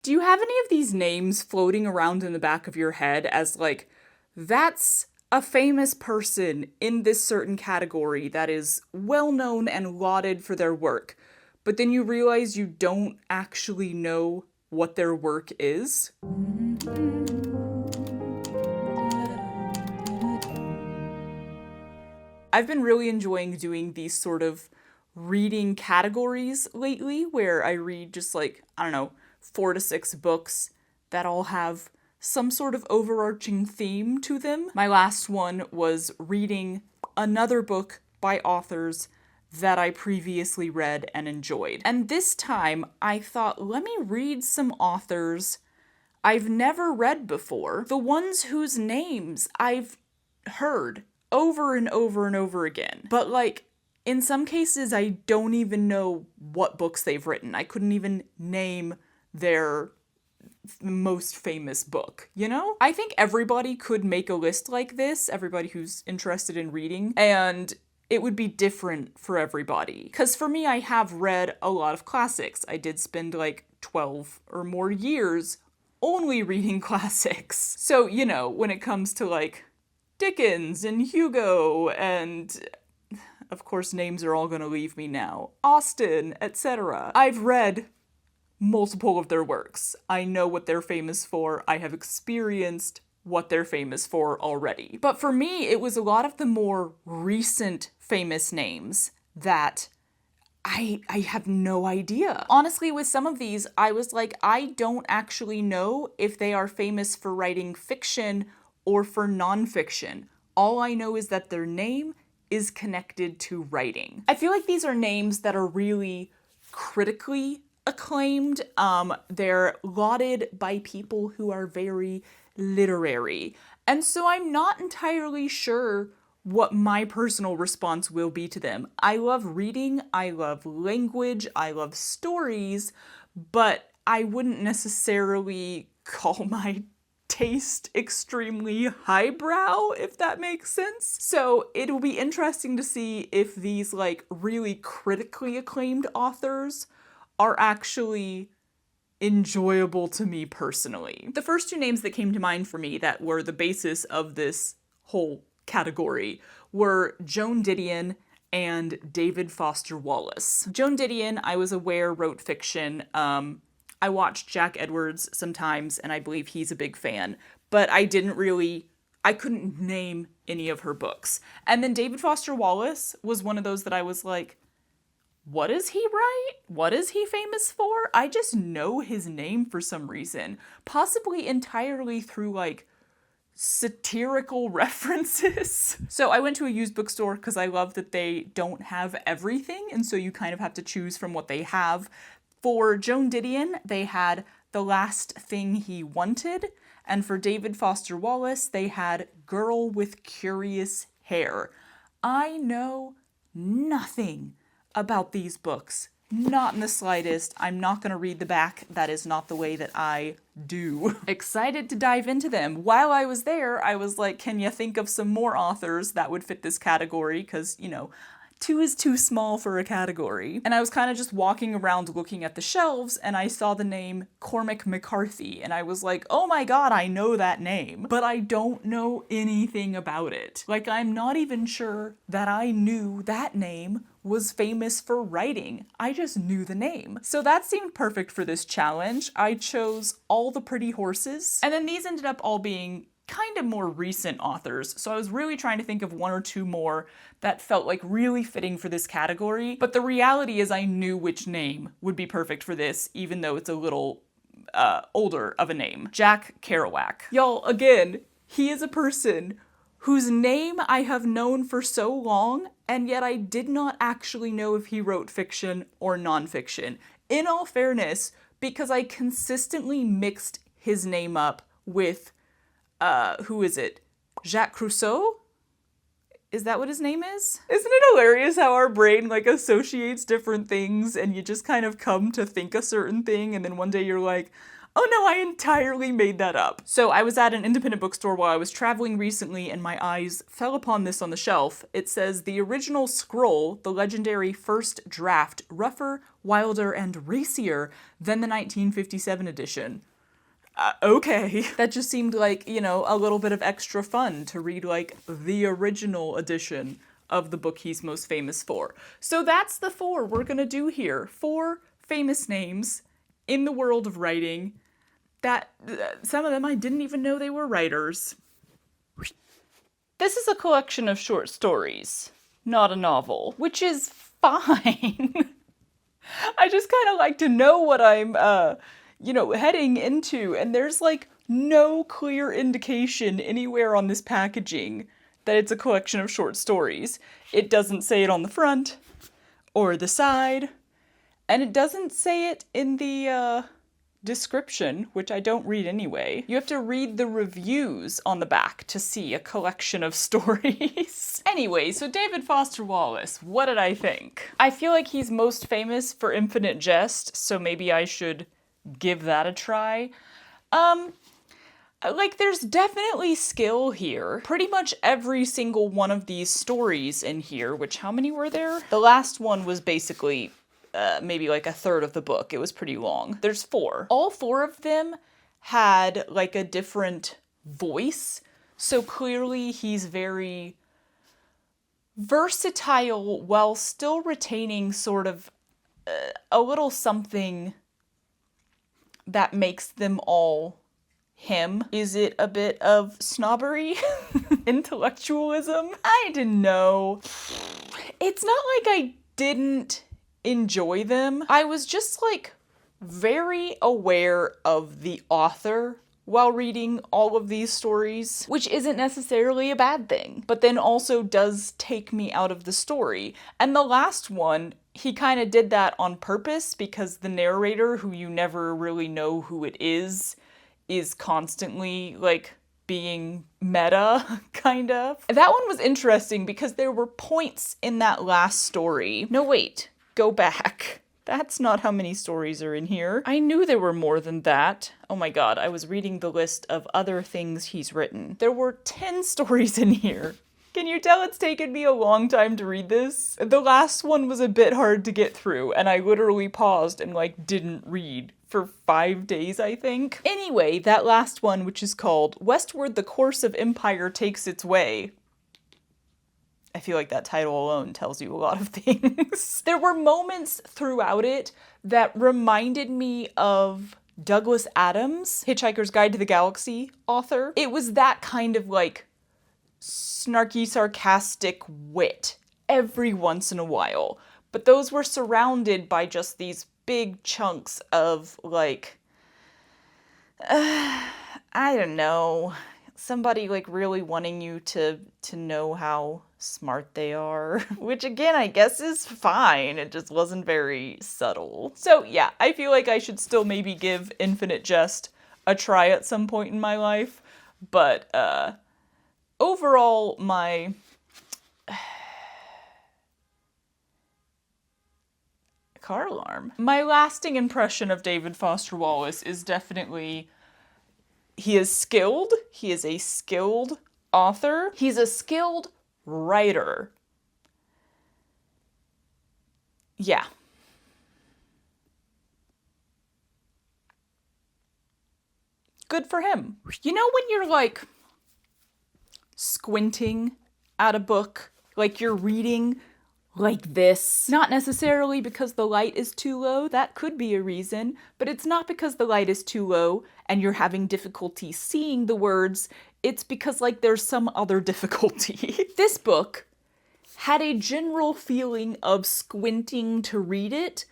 Do you have any of these names floating around in the back of your head as like, that's a famous person in this certain category that is well known and lauded for their work, but then you realize you don't actually know what their work is? I've been really enjoying doing these sort of reading categories lately where I read just like, I don't know, 4 to 6 books that all have some sort of overarching theme to them. My last one was reading another book by authors that I previously read and enjoyed. And this time I thought, let me read some authors I've never read before, the ones whose names I've heard over and over and over again. But like, in some cases, I don't even know what books they've written. I couldn't even name their most famous book, you know? I think everybody could make a list like this, everybody who's interested in reading, and it would be different for everybody. Because for me, I have read a lot of classics. I did spend like 12 or more years only reading classics. So, you know, when it comes to like Dickens and Hugo and, of course, names are all gonna leave me now, Austen, etc. I've read multiple of their works. I know what they're famous for. I have experienced what they're famous for already. But for me, it was a lot of the more recent famous names that I have no idea. Honestly, with some of these, I was like, I don't actually know if they are famous for writing fiction or for nonfiction. All I know is that their name is connected to writing. I feel like these are names that are really critically acclaimed. They're lauded by people who are very literary. And so I'm not entirely sure what my personal response will be to them. I love reading, I love language, I love stories, but I wouldn't necessarily call my taste extremely highbrow, if that makes sense. So it'll be interesting to see if these like really critically acclaimed authors are actually enjoyable to me personally. The first 2 names that came to mind for me that were the basis of this whole category were Joan Didion and David Foster Wallace. Joan Didion, I was aware, wrote fiction. I watched Jack Edwards sometimes, and I believe he's a big fan, but I couldn't name any of her books. And then David Foster Wallace was one of those that I was like, what does he write? What is he famous for? I just know his name for some reason, possibly entirely through like satirical references. So I went to a used bookstore because I love that they don't have everything, and so you kind of have to choose from what they have. For Joan Didion, they had The Last Thing He Wanted, and for David Foster Wallace, they had Girl with Curious Hair. I know nothing about these books. Not in the slightest. I'm not going to read the back. That is not the way that I do. Excited to dive into them. While I was there, I was like, can you think of some more authors that would fit this category? Because, you know, 2 is too small for a category. And I was kind of just walking around looking at the shelves, and I saw the name Cormac McCarthy, and I was like, oh my god, I know that name, but I don't know anything about it. Like, I'm not even sure that I knew that name was famous for writing. I just knew the name. So that seemed perfect for this challenge. I chose All the Pretty Horses, and then these ended up all being kind of more recent authors, so I was really trying to think of 1 or 2 more that felt like really fitting for this category, but the reality is I knew which name would be perfect for this, even though it's a little older of a name. Jack Kerouac. Y'all, again, he is a person whose name I have known for so long, and yet I did not actually know if he wrote fiction or nonfiction. In all fairness, because I consistently mixed his name up with who is it? Jacques Rousseau? Is that what his name is? Isn't it hilarious how our brain like associates different things and you just kind of come to think a certain thing and then one day you're like, Oh no, I entirely made that up. So I was at an independent bookstore while I was traveling recently and my eyes fell upon this on the shelf. It says, the original scroll, the legendary first draft, rougher, wilder, and racier than the 1957 edition. Okay. That just seemed like, you know, a little bit of extra fun to read like the original edition of the book he's most famous for. So that's the 4 we're gonna do here. 4 famous names in the world of writing that some of them I didn't even know they were writers. This is a collection of short stories, not a novel, which is fine. I just kind of like to know what I'm, heading into, and there's like no clear indication anywhere on this packaging that it's a collection of short stories. It doesn't say it on the front or the side, and it doesn't say it in the description, which I don't read anyway. You have to read the reviews on the back to see a collection of stories. Anyway, so David Foster Wallace, what did I think? I feel like he's most famous for Infinite Jest, so maybe I should give that a try. There's definitely skill here. Pretty much every single one of these stories in here, which how many were there? The last one was basically maybe like a third of the book. It was pretty long. There's 4. All 4 of them had like a different voice. So clearly he's very versatile while still retaining sort of a little something that makes them all him. Is it a bit of snobbery? Intellectualism? I don't know. It's not like I didn't enjoy them. I was just like very aware of the author while reading all of these stories, which isn't necessarily a bad thing, but then also does take me out of the story. And the last one, he kind of did that on purpose because the narrator, who you never really know who it is constantly like being meta, kind of. That one was interesting because there were points in that last story. No, wait. Go back. That's not how many stories are in here. I knew there were more than that. Oh my god, I was reading the list of other things he's written. There were 10 stories in here. Can you tell it's taken me a long time to read this? The last one was a bit hard to get through, and I literally paused and didn't read for 5 days, I think. Anyway, that last one, which is called Westward the Course of Empire Takes Its Way. I feel like that title alone tells you a lot of things. There were moments throughout it that reminded me of Douglas Adams, Hitchhiker's Guide to the Galaxy author. It was that kind of snarky, sarcastic wit every once in a while. But those were surrounded by just these big chunks of I don't know, somebody really wanting you to know how smart they are, which again I guess is fine. It just wasn't very subtle. So yeah, I feel like I should still maybe give Infinite Jest a try at some point in my life, but overall my car alarm. My lasting impression of David Foster Wallace is definitely he is skilled. He is a skilled author. He's a skilled writer. Yeah. Good for him. You know when you're squinting at a book, you're reading like this? Not necessarily because the light is too low, that could be a reason, but it's not because the light is too low and you're having difficulty seeing the words, it's because there's some other difficulty. This book had a general feeling of squinting to read it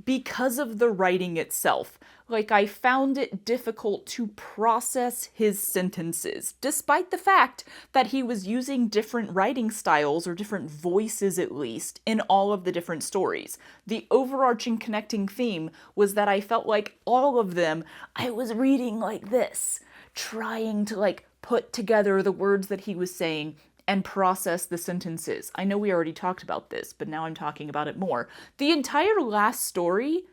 because of the writing itself. I found it difficult to process his sentences, despite the fact that he was using different writing styles, or different voices at least, in all of the different stories. The overarching connecting theme was that I felt like all of them, I was reading like this, trying to put together the words that he was saying and process the sentences. I know we already talked about this, but now I'm talking about it more. The entire last story,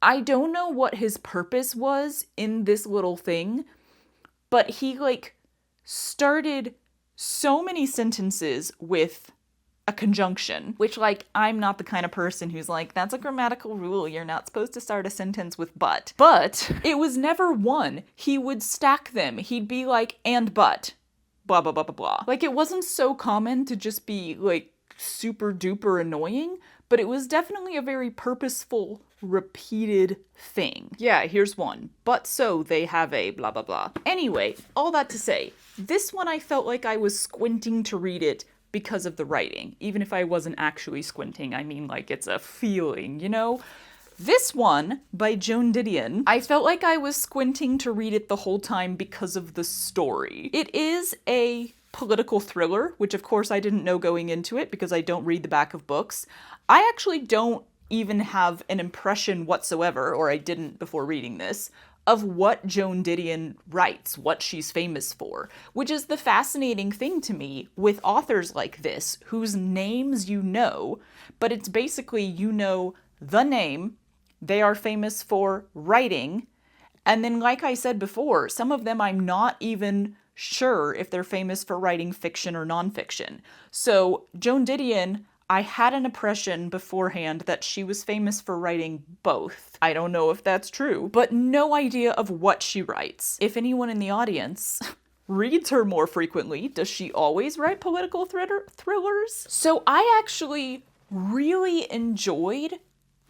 I don't know what his purpose was in this little thing, but he, like, started so many sentences with a conjunction, which, like, I'm not the kind of person who's like, that's a grammatical rule, you're not supposed to start a sentence with but. But it was never one. He would stack them. He'd be like, and but, blah, blah, blah, blah, blah. Like, it wasn't so common to just be, like, super duper annoying, but it was definitely a very purposeful, repeated thing. Yeah, here's one. But so they have a blah, blah, blah. Anyway, all that to say, this one I felt like I was squinting to read it because of the writing. Even if I wasn't actually squinting, I mean, like, it's a feeling, you know? This one, by Joan Didion, I felt like I was squinting to read it the whole time because of the story. It is a political thriller, which of course I didn't know going into it because I don't read the back of books. I actually don't even have an impression whatsoever, or I didn't before reading this, of what Joan Didion writes, what she's famous for, which is the fascinating thing to me with authors like this, whose names you know, but it's basically, you know, the name, they are famous for writing, and then, like I said before, some of them I'm not even sure if they're famous for writing fiction or nonfiction. So, Joan Didion, I had an impression beforehand that she was famous for writing both. I don't know if that's true, but no idea of what she writes. If anyone in the audience reads her more frequently, does she always write political thrillers? So I actually really enjoyed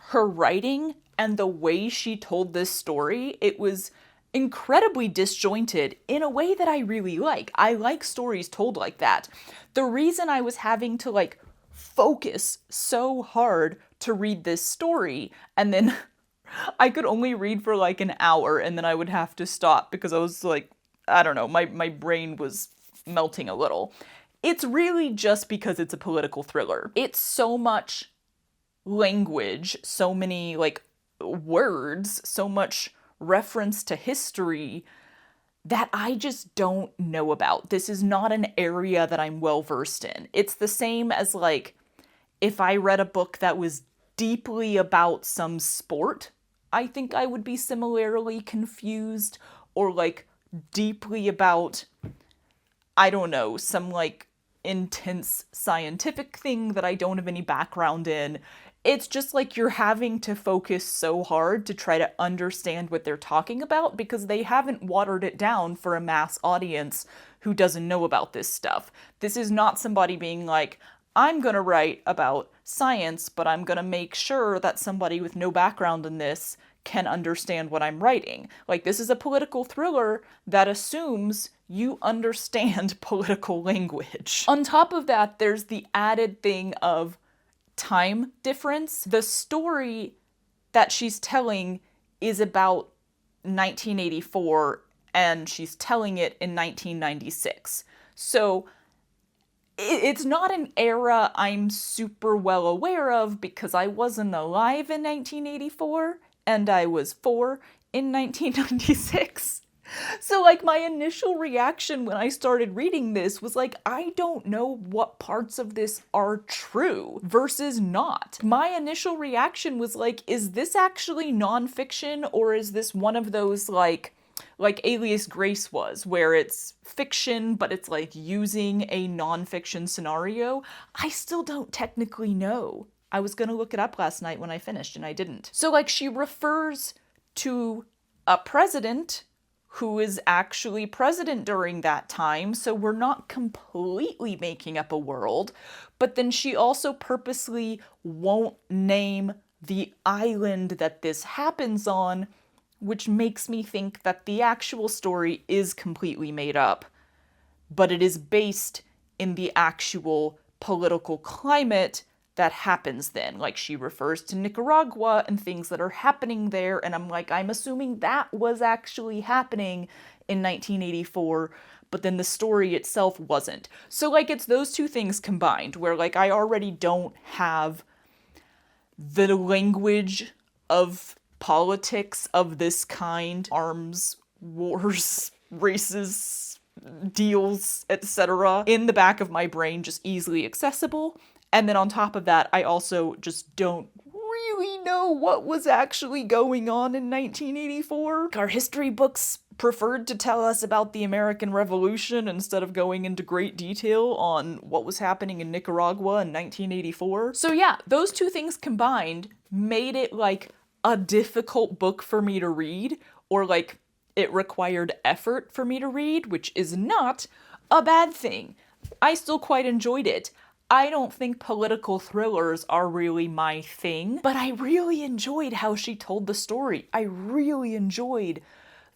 her writing and the way she told this story. It was incredibly disjointed in a way that I really like. I like stories told like that. The reason I was having to, like, focus so hard to read this story, and then I could only read for like an hour and then I would have to stop because I was like, I don't know, my brain was melting a little. It's really just because it's a political thriller. It's so much language, so many, like, words, so much reference to history that I just don't know about. This is not an area that I'm well versed in. It's the same as, like, if I read a book that was deeply about some sport, I think I would be similarly confused, or, like, deeply about, I don't know, some, like, intense scientific thing that I don't have any background in. It's just like you're having to focus so hard to try to understand what they're talking about because they haven't watered it down for a mass audience who doesn't know about this stuff. This is not somebody being like, I'm gonna write about science, but I'm gonna make sure that somebody with no background in this can understand what I'm writing. Like, this is a political thriller that assumes you understand political language. On top of that, there's the added thing of time difference. The story that she's telling is about 1984, and she's telling it in 1996. So it's not an era I'm super well aware of because I wasn't alive in 1984 and I was 4 in 1996. So, like, my initial reaction when I started reading this was like, I don't know what parts of this are true versus not. My initial reaction was like, is this actually nonfiction, or is this one of those, like Alias Grace was, where it's fiction, but it's, like, using a nonfiction scenario? I still don't technically know. I was gonna look it up last night when I finished, and I didn't. So, like, she refers to a president who is actually president during that time, so we're not completely making up a world, but then she also purposely won't name the island that this happens on, which makes me think that the actual story is completely made up, but it is based in the actual political climate that happens then. Like, she refers to Nicaragua and things that are happening there, and I'm like, I'm assuming that was actually happening in 1984, but then the story itself wasn't. So, like, it's those two things combined, where, like, I already don't have the language of politics of this kind, arms, wars, races, deals, etc., in the back of my brain, just easily accessible. And then on top of that, I also just don't really know what was actually going on in 1984. Our history books preferred to tell us about the American Revolution instead of going into great detail on what was happening in Nicaragua in 1984. So yeah, those two things combined made it like a difficult book for me to read, or like it required effort for me to read, which is not a bad thing. I still quite enjoyed it. I don't think political thrillers are really my thing, but I really enjoyed how she told the story. I really enjoyed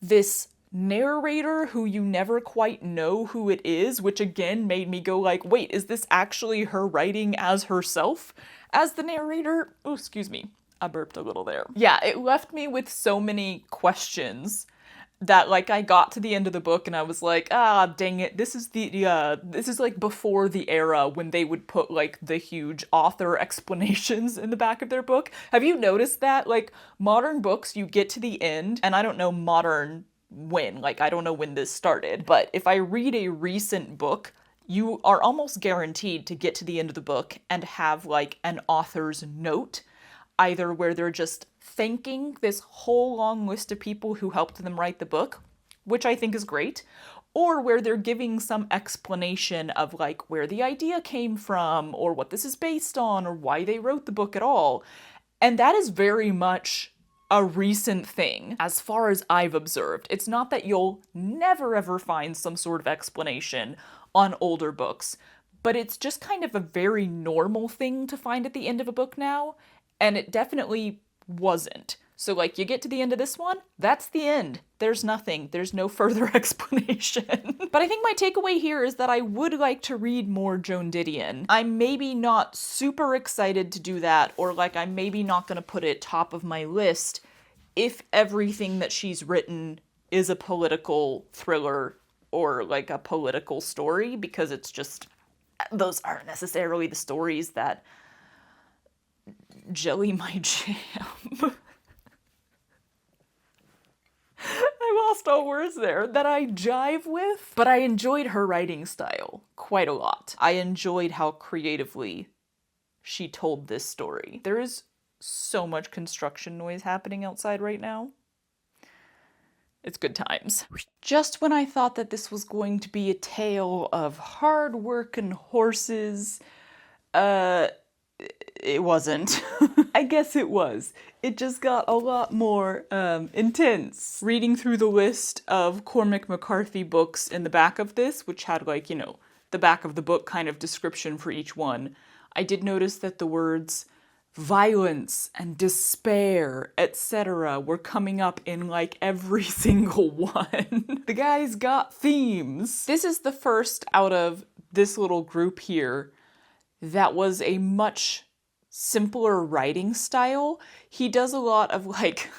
this narrator who you never quite know who it is, which again made me go like, wait, is this actually her writing as herself as the narrator? Oh, excuse me. I burped a little there. Yeah, it left me with so many questions that like I got to the end of the book and I was like, ah, dang it, this is like before the era when they would put like the huge author explanations in the back of their book. Have you noticed that? Like modern books, you get to the end, and I don't know modern when, like I don't know when this started, but if I read a recent book, you are almost guaranteed to get to the end of the book and have like an author's note, either where they're just thanking this whole long list of people who helped them write the book, which I think is great, or where they're giving some explanation of like where the idea came from, or what this is based on, or why they wrote the book at all. And that is very much a recent thing, as far as I've observed. It's not that you'll never ever find some sort of explanation on older books, but it's just kind of a very normal thing to find at the end of a book now, and it definitely wasn't. So like you get to the end of this one, that's the end. There's nothing. There's no further explanation. But I think my takeaway here is that I would like to read more Joan Didion. I'm maybe not super excited to do that, or like I'm maybe not going to put it top of my list if everything that she's written is a political thriller or like a political story, because it's just, those aren't necessarily the stories that jelly my jam. I lost all words there. That I jive with. But I enjoyed her writing style quite a lot. I enjoyed how creatively she told this story. There is so much construction noise happening outside right now. It's good times. Just when I thought that this was going to be a tale of hard work and horses, it wasn't. I guess it was. It just got a lot more intense. Reading through the list of Cormac McCarthy books in the back of this, which had like, you know, the back of the book kind of description for each one, I did notice that the words violence and despair, etc. were coming up in like every single one. The guy's got themes. This is the first out of this little group here that was a much simpler writing style. He does a lot of like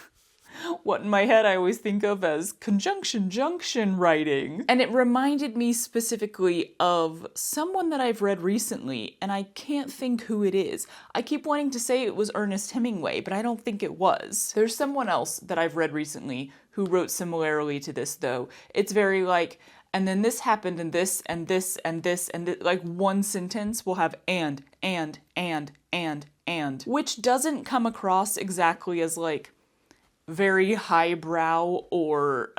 what in my head I always think of as conjunction junction writing. And it reminded me specifically of someone that I've read recently, and I can't think who it is. I keep wanting to say it was Ernest Hemingway, but I don't think it was. There's someone else that I've read recently who wrote similarly to this though. It's very like, and then this happened, and this, and this, and this, and this. Like one sentence will have and, which doesn't come across exactly as like very highbrow or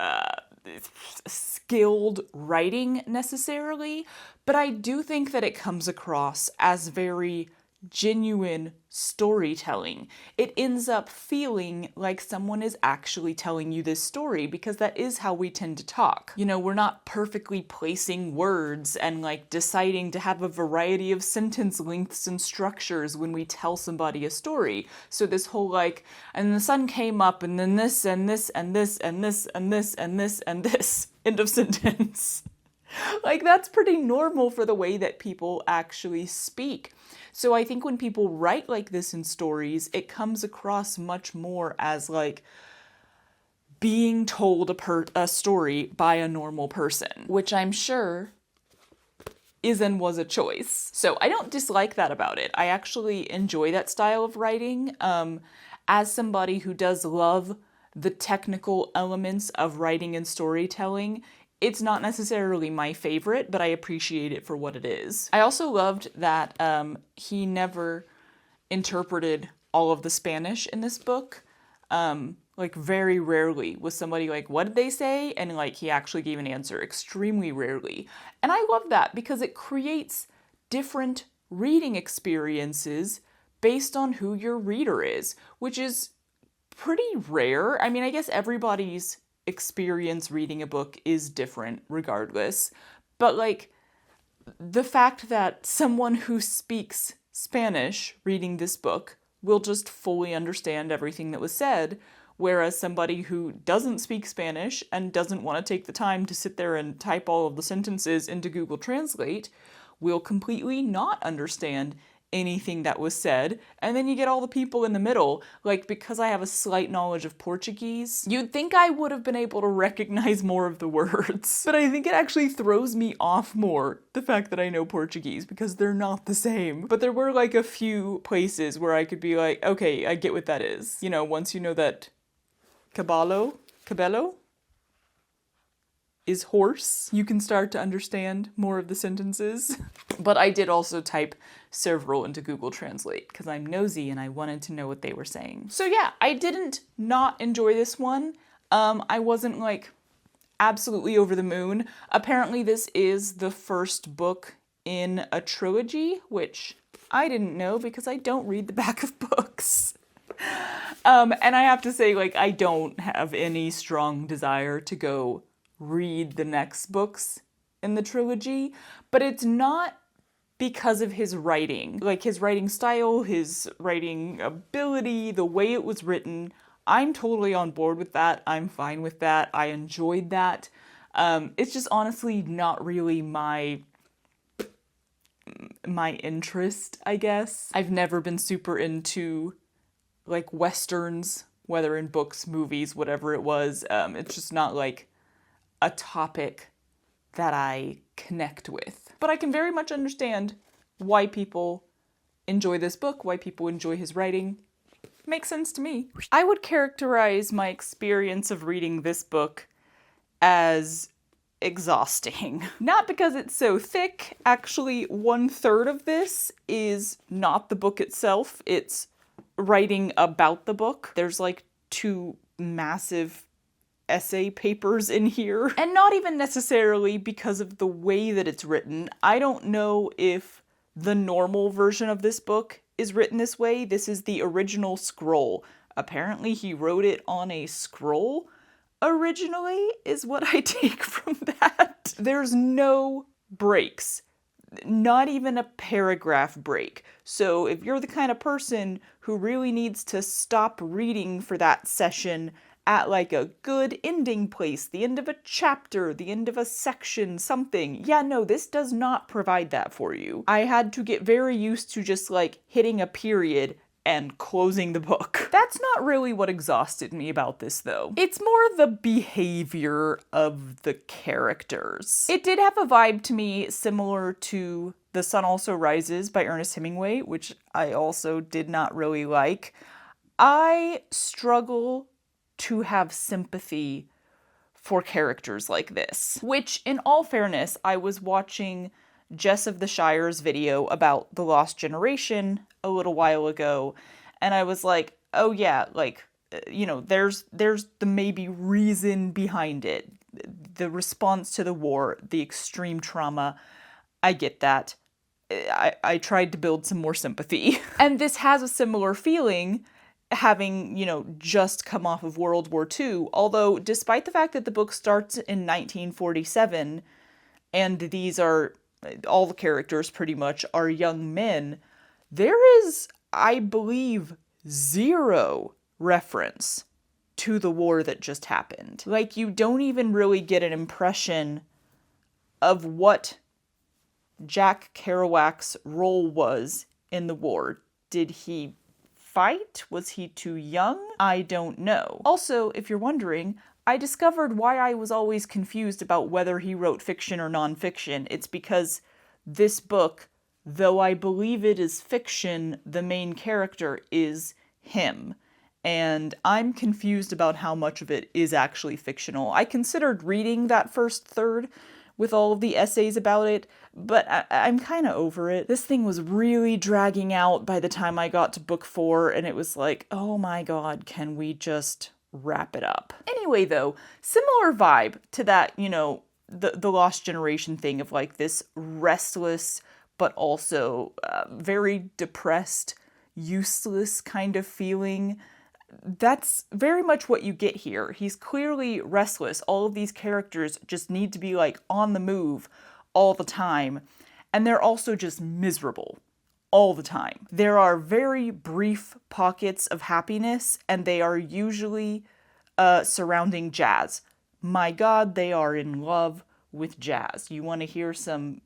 skilled writing necessarily, but I do think that it comes across as very genuine storytelling. It ends up feeling like someone is actually telling you this story, because that is how we tend to talk. You know, we're not perfectly placing words and like deciding to have a variety of sentence lengths and structures when we tell somebody a story. So this whole like, and the sun came up and then this and this and this and this and this and this and this, end of sentence. Like that's pretty normal for the way that people actually speak. So I think when people write like this in stories, it comes across much more as like being told a story by a normal person, which I'm sure is and was a choice. So I don't dislike that about it. I actually enjoy that style of writing. As somebody who does love the technical elements of writing and storytelling, it's not necessarily my favorite, but I appreciate it for what it is. I also loved that he never interpreted all of the Spanish in this book. Like, very rarely was somebody like, what did they say? And, like, he actually gave an answer. Extremely rarely. And I love that because it creates different reading experiences based on who your reader is, which is pretty rare. I mean, I guess everybody's experience reading a book is different regardless. But, like, the fact that someone who speaks Spanish reading this book will just fully understand everything that was said, whereas somebody who doesn't speak Spanish and doesn't want to take the time to sit there and type all of the sentences into Google Translate will completely not understand anything that was said. And then you get all the people in the middle. Like, because I have a slight knowledge of Portuguese, you'd think I would have been able to recognize more of the words. But I think it actually throws me off more, the fact that I know Portuguese, because they're not the same. But there were like a few places where I could be like, okay, I get what that is. You know, once you know that cabello is horse, you can start to understand more of the sentences. But I did also type several into Google Translate because I'm nosy and I wanted to know what they were saying. So yeah, I didn't not enjoy this one. I wasn't like absolutely over the moon. Apparently this is the first book in a trilogy, which I didn't know because I don't read the back of books. And I have to say, like, I don't have any strong desire to go read the next books in the trilogy, but it's not because of his writing. Like, his writing style, his writing ability, the way it was written, I'm totally on board with that. I'm fine with that. I enjoyed that. It's just honestly not really my interest, I guess. I've never been super into, like, Westerns, whether in books, movies, whatever it was. It's just not, like, a topic that I connect with. But I can very much understand why people enjoy this book, why people enjoy his writing. Makes sense to me. I would characterize my experience of reading this book as exhausting. Not because it's so thick. Actually, 1/3 of this is not the book itself. It's writing about the book. There's like 2 massive essay papers in here. And not even necessarily because of the way that it's written. I don't know if the normal version of this book is written this way. This is the original scroll. Apparently he wrote it on a scroll originally, is what I take from that. There's no breaks. Not even a paragraph break. So if you're the kind of person who really needs to stop reading for that session at like a good ending place, the end of a chapter, the end of a section, something. Yeah, no, this does not provide that for you. I had to get very used to just like hitting a period and closing the book. That's not really what exhausted me about this though. It's more the behavior of the characters. It did have a vibe to me similar to The Sun Also Rises by Ernest Hemingway, which I also did not really like. I struggle to have sympathy for characters like this. Which, in all fairness, I was watching Jess of the Shire's video about The Lost Generation a little while ago, and I was like, oh yeah, like, you know, there's the maybe reason behind it. The response to the war, the extreme trauma, I get that. I tried to build some more sympathy. And this has a similar feeling, having, you know, just come off of World War II, although despite the fact that the book starts in 1947, and these are, all the characters pretty much are young men, there is, I believe, 0 reference to the war that just happened. Like, you don't even really get an impression of what Jack Kerouac's role was in the war. Did he fight? Was he too young? I don't know. Also, if you're wondering, I discovered why I was always confused about whether he wrote fiction or nonfiction. It's because this book, though I believe it is fiction, the main character is him. And I'm confused about how much of it is actually fictional. I considered reading that first third with all of the essays about it, but I'm kind of over it. This thing was really dragging out by the time I got to book 4, and it was like, oh my god, can we just wrap it up? Anyway, though, similar vibe to that, the Lost Generation thing of like this restless, but also very depressed, useless kind of feeling. That's very much what you get here. He's clearly restless. All of these characters just need to be like on the move all the time. And they're also just miserable all the time. There are very brief pockets of happiness, and they are usually surrounding jazz. My god, they are in love with jazz. You want to hear some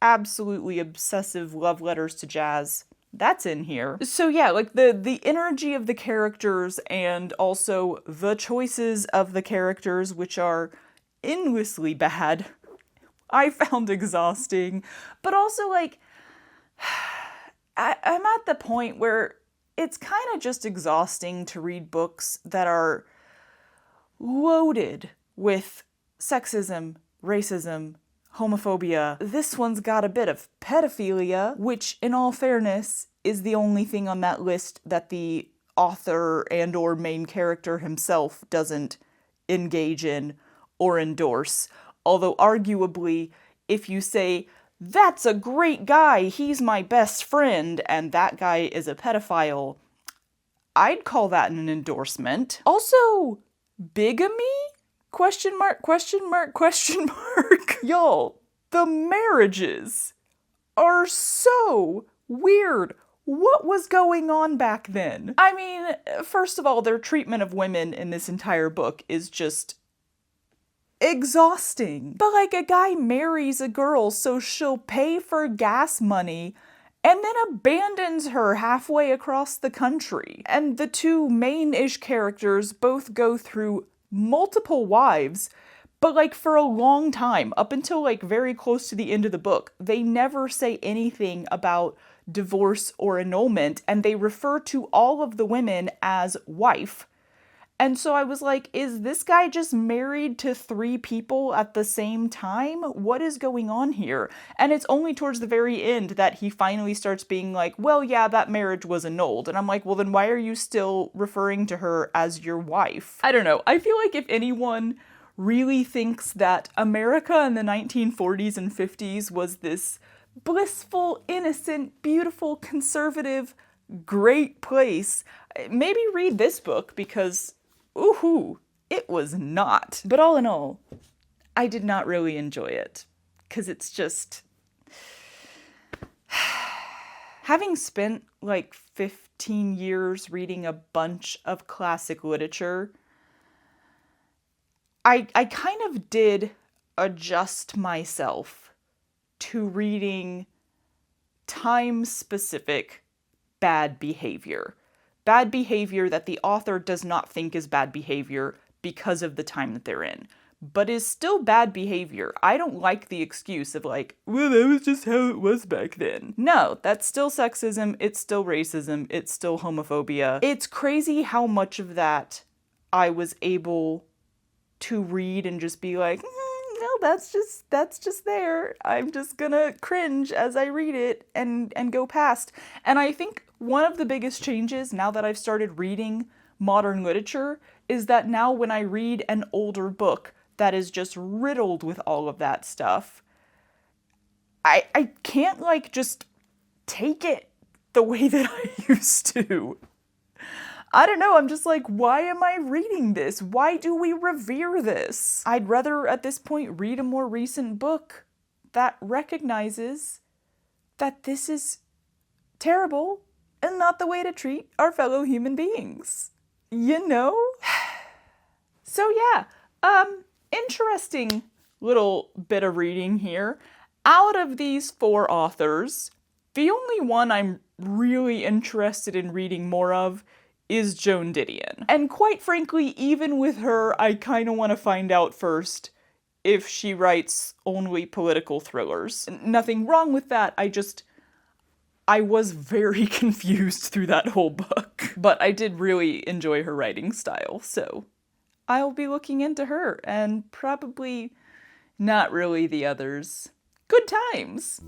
absolutely obsessive love letters to jazz? That's in here. So yeah, like the energy of the characters and also the choices of the characters, which are endlessly bad, I found exhausting. But also like, I'm at the point where it's kind of just exhausting to read books that are loaded with sexism, racism, homophobia. This one's got a bit of pedophilia, which, in all fairness, is the only thing on that list that the author and or main character himself doesn't engage in or endorse. Although, arguably, if you say, that's a great guy, he's my best friend, and that guy is a pedophile, I'd call that an endorsement. Also, bigamy? Question mark, question mark, question mark. Y'all, the marriages are so weird. What was going on back then? I mean, first of all, their treatment of women in this entire book is just exhausting. But like, a guy marries a girl so she'll pay for gas money and then abandons her halfway across the country. And the two main-ish characters both go through multiple wives, but like for a long time, up until like very close to the end of the book, they never say anything about divorce or annulment, and they refer to all of the women as wife. And so I was like, is this guy just married to 3 people at the same time? What is going on here? And it's only towards the very end that he finally starts being like, well, yeah, that marriage was annulled. And I'm like, well, then why are you still referring to her as your wife? I don't know. I feel like if anyone really thinks that America in the 1940s and 50s was this blissful, innocent, beautiful, conservative, great place, maybe read this book, because ooh, it was not. But all in all, I did not really enjoy it, because it's just... Having spent like 15 years reading a bunch of classic literature, I kind of did adjust myself to reading time-specific bad behavior. Bad behavior that the author does not think is bad behavior because of the time that they're in, but is still bad behavior. I don't like the excuse of like, well, that was just how it was back then. No, that's still sexism, it's still racism, it's still homophobia. It's crazy how much of that I was able to read and just be like, no, that's just there. I'm just gonna cringe as I read it and go past. And I think one of the biggest changes now that I've started reading modern literature is that now when I read an older book that is just riddled with all of that stuff, I can't like just take it the way that I used to. I don't know, I'm just like, why am I reading this? Why do we revere this? I'd rather, at this point, read a more recent book that recognizes that this is terrible and not the way to treat our fellow human beings. You know? So yeah, interesting little bit of reading here. Out of these 4 authors, the only one I'm really interested in reading more of is Joan Didion. And quite frankly, even with her, I kind of want to find out first if she writes only political thrillers. Nothing wrong with that, I was very confused through that whole book. But I did really enjoy her writing style, so I'll be looking into her and probably not really the others. Good times!